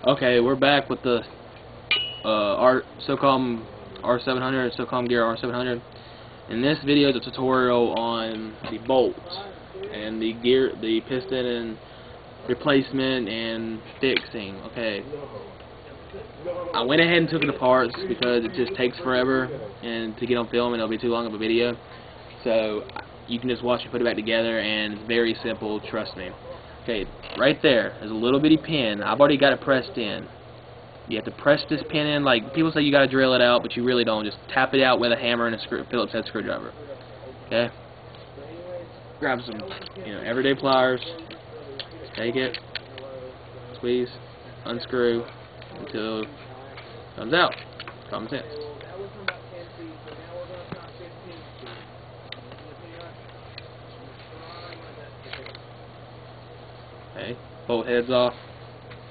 Okay, we're back with the Socom r700, Socom Gear r700. In this video is a tutorial on the bolts and the gear, the piston and replacement and fixing. Okay, I went ahead and took it apart because it just takes forever, and to get on film and it'll be too long of a video. So you can just watch it, put it back together, and it's very simple, trust me. Okay, right there is a little bitty pin. I've already got it pressed in. You have to press this pin in. Like people say, you got to drill it out, but you really don't. Just tap it out with a hammer and a Phillips head screwdriver. Okay. Grab some, everyday pliers. Take it, squeeze, unscrew until it comes out. Common sense. Okay, bolt heads off.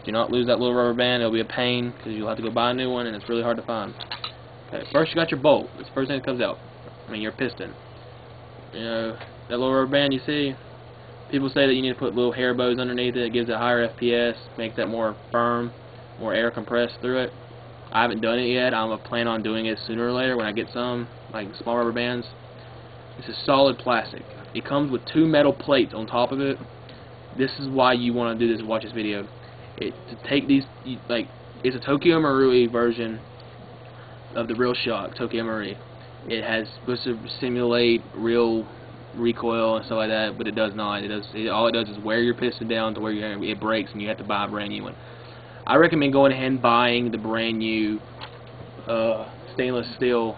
Do not lose that little rubber band. It'll be a pain because you'll have to go buy a new one, and it's really hard to find. Okay, first you got your bolt. That's the first thing that comes out. I mean your piston. That little rubber band you see. People say that you need to put little hair bows underneath it. It gives it higher FPS, makes that more firm, more air compressed through it. I haven't done it yet. I'm planning on doing it sooner or later when I get some, like small rubber bands. This is solid plastic. It comes with 2 metal plates on top of it. This is why you want to do this and watch this video. To take these, it's a Tokyo Marui version of the Real Shock Tokyo Marui. It has supposed to simulate real recoil and stuff like that, but it does not. All it does is wear your piston down to where it breaks and you have to buy a brand new one. I recommend going ahead and buying the brand new stainless steel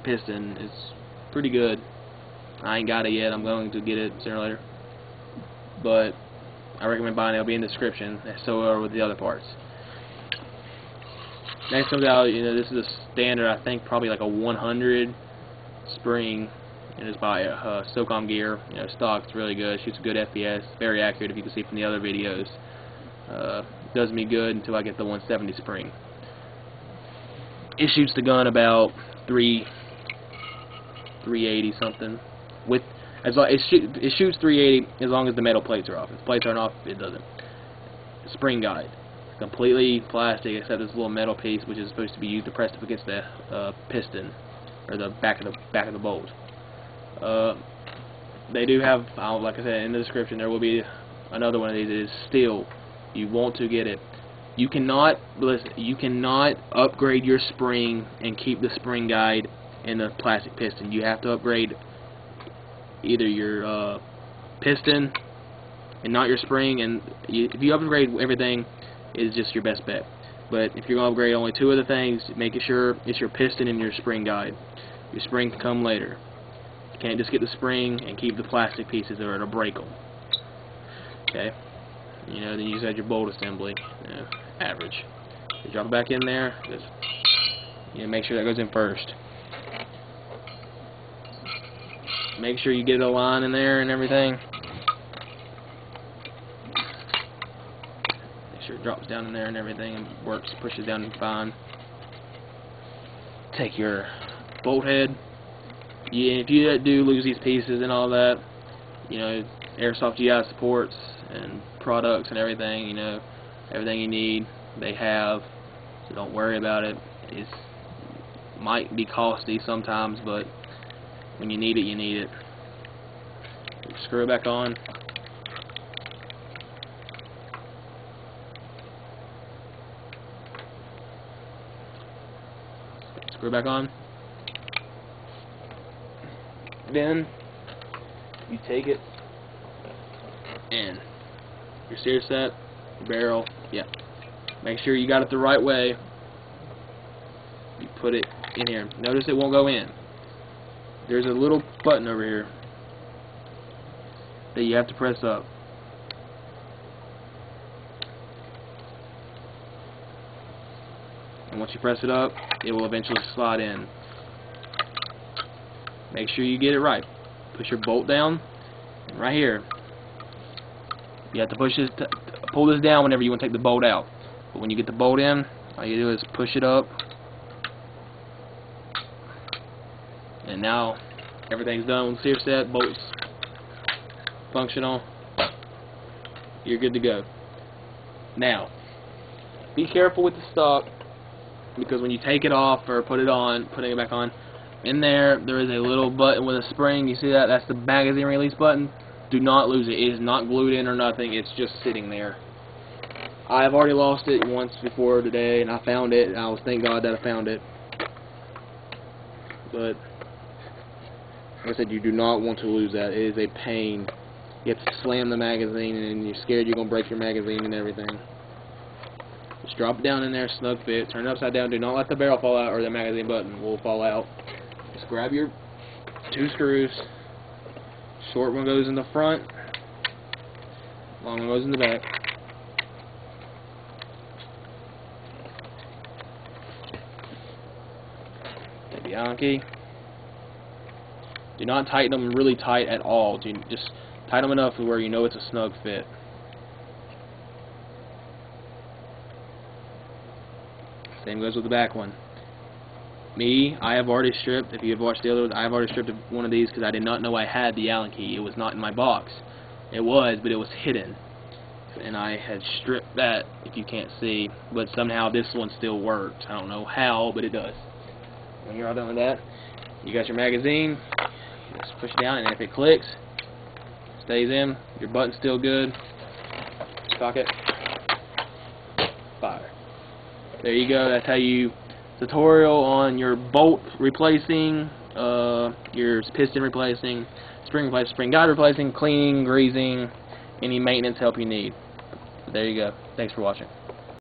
piston. It's pretty good. I ain't got it yet. I'm going to get it sooner or later, but I recommend buying it. It'll be in the description. So are with the other parts. Next comes out, this is a standard, I think probably like a 100 spring. It is by Socom Gear. Stock. It's really good. Shoots a good FPS. Very accurate, if you can see from the other videos. Does me good until I get the 170 spring. It shoots the gun about 380 something. It shoots 380 as long as the metal plates are off. If the plates aren't off, it doesn't. Spring guide, completely plastic except this little metal piece, which is supposed to be used to press up against the piston or the back of the bolt. They do have, like I said in the description, there will be another one of these. It is steel. You want to get it. You cannot upgrade your spring and keep the spring guide in the plastic piston. You have to upgrade either your piston and not your spring, and if you upgrade everything, it's just your best bet. But if you're going to upgrade only 2 of the things, make sure it's your piston and your spring guide. Your spring can come later. You can't just get the spring and keep the plastic pieces or it'll break them. Okay, then you just add your bolt assembly. Average. You drop it back in there. Just make sure that goes in first. Make sure you get a line in there and everything. Make sure it drops down in there and everything and works, pushes down fine. Take your bolt head. If you do lose these pieces and all that, Airsoft GI supports and products and everything, everything you need, they have. So don't worry about it. It might be costly sometimes, but when you need it, you need it. Screw it back on. Screw it back on. Then you take it and your sear set, your barrel, make sure you got it the right way. You put it in here. Notice it won't go in. There's a little button over here that you have to press up. And once you press it up, it will eventually slide in. Make sure you get it right. Push your bolt down, and right here, you have to pull this down whenever you want to take the bolt out. But when you get the bolt in, all you do is push it up, and now everything's done with sear set, bolts functional, you're good to go. Now, be careful with the stock, because when you take it off or putting it back on, in there is a little button with a spring. You see that? That's the magazine release button. Do not lose it. It is not glued in or nothing. It's just sitting there. I have already lost it once before today, and I found it, and I was thank God that I found it. But like I said, you do not want to lose that. It is a pain. You have to slam the magazine, and you're scared you're going to break your magazine and everything. Just drop it down in there, snug fit, turn it upside down. Do not let the barrel fall out, or the magazine button will fall out. Just grab your 2 screws. Short one goes in the front, long one goes in the back. Take the Allen key. Do not tighten them really tight at all. Just tighten them enough to where you know it's a snug fit. Same goes with the back one. I have already stripped, if you have watched the other ones, I have already stripped one of these because I did not know I had the Allen key. It was not in my box. It was, but it was hidden. And I had stripped that, if you can't see, but somehow this one still works. I don't know how, but it does. When you're all done with that, you got your magazine, just push it down, and if it clicks, stays in, your button's still good, cock it, fire. There you go. That's how you tutorial on your bolt replacing, your piston replacing, spring guide replacing, cleaning, greasing, any maintenance help you need. So there you go. Thanks for watching.